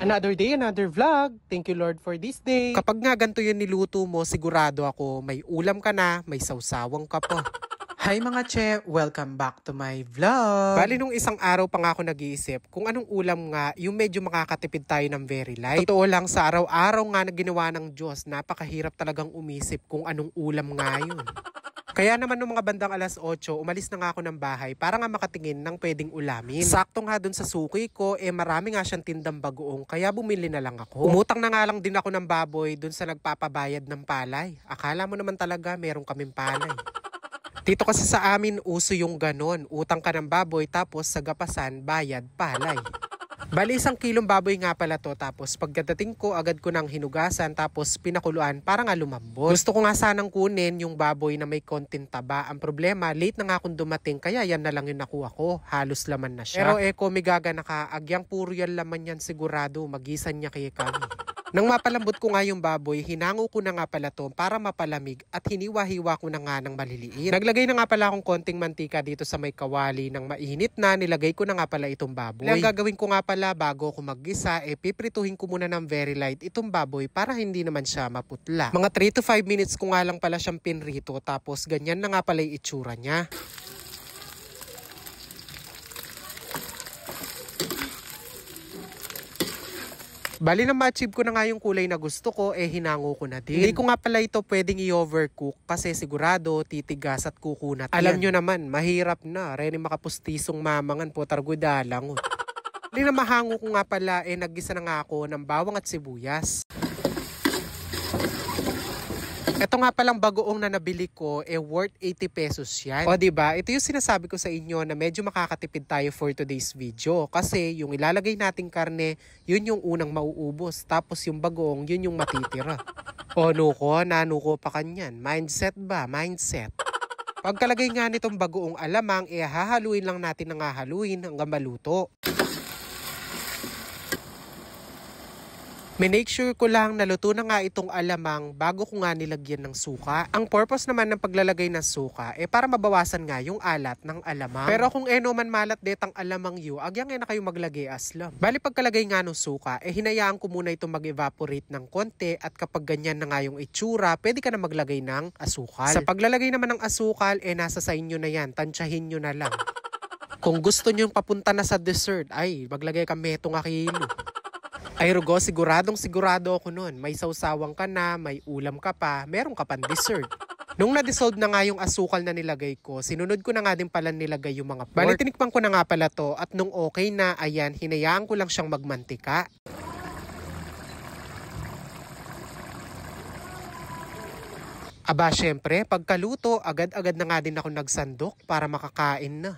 Another day, another vlog. Thank you Lord for this day. Kapag nga ganito yung niluto mo, sigurado ako may ulam ka na, may sawsawang ka pa. Hi mga che, welcome back to my vlog. Bali nung isang araw pa nga ako nag-iisip kung anong ulam nga yung medyo makakatipid tayo ng very light. Totoo lang sa araw-araw nga na ginawa ng Diyos, napakahirap talagang umisip kung anong ulam nga yun. Kaya naman nung mga bandang alas 8, umalis na nga ako ng bahay para nga makatingin ng pwedeng ulamin. Sakto nga dun sa suki ko, marami nga siyang tindang bagoong, kaya bumili na lang ako. Umutang na nga lang din ako ng baboy dun sa nagpapabayad ng palay. Akala mo naman talaga meron kaming palay. Dito kasi sa amin, uso yung ganon. Utang ka ng baboy, tapos sa gapasan, bayad, palay. Bali 1 kilong baboy nga pala to, tapos pagdating ko agad ko nang hinugasan tapos pinakuluan para nga lumambot. Gusto ko nga sanang kunin yung baboy na may konting taba. Ang problema, late na nga akong dumating kaya yan na lang yung nakuha ko. Halos laman na siya. Pero migaga na ka, agyang puro yan laman yan sigurado. Magisan niya kay kami. Nang mapalambot ko nga yung baboy, hinango ko na nga pala to para mapalamig at hiniwa-hiwa ko na nga ng maliliit. Naglagay na nga pala akong konting mantika dito sa may kawali. Nang mainit na, nilagay ko na nga pala itong baboy. Ang gagawin ko nga pala bago ko maggisa, piprituhin ko muna ng very light itong baboy para hindi naman siya maputla. Mga 3 to 5 minutes ko nga lang pala siyang pinrito, tapos ganyan na nga pala yung itsura niya. Bali na ma-achieve ko na nga yung kulay na gusto ko, hinango ko na din. Hindi ko nga pala ito pwedeng i-overcook kasi sigurado titigas at kukunat. Alam nyo naman, mahirap na. Reni makapustisong mamangan po, targudalang. Bali na mahango ko nga pala, naggisa na nga ako ng bawang at sibuyas. Ito nga palang bagoong na nabili ko, worth 80 pesos yan. O diba, ito yung sinasabi ko sa inyo na medyo makakatipid tayo for today's video. Kasi yung ilalagay nating karne, yun yung unang mauubos. Tapos yung bagoong, yun yung matitira. O nanuko pa kanyan. Mindset ba? Mindset. Pagkalagay nga nitong bagoong alamang, hahaluin lang natin ng hahaluin hanggang maluto. Make sure ko lang naluto na nga itong alamang bago ko nga nilagyan ng suka. Ang purpose naman ng paglalagay ng suka para mabawasan nga yung alat ng alamang. Pero kung man malat detang alamang yu, agyang na kayo maglagay aslam. Bali pagkalagay nga ng suka, hinayaan ko muna itong mag-evaporate ng konti at kapag ganyan na nga yung itsura, pwede ka na maglagay ng asukal. Sa paglalagay naman ng asukal, nasa sa inyo na yan, tansyahin nyo na lang. Kung gusto nyo papunta na sa dessert, maglagay ka metong kilo. Ay Rugo, sigurado ako nun. May sawsawang ka na, may ulam ka pa, meron ka pang dessert. Nung na-dissolve na nga yung asukal na nilagay ko, sinunod ko na nga din pala nilagay yung mga pork. Bali, tinikman ko na nga pala to at nung okay na, ayan, hinayaan ko lang siyang magmantika. Aba, syempre, pagkaluto, agad-agad na nga din ako nagsandok para makakain na.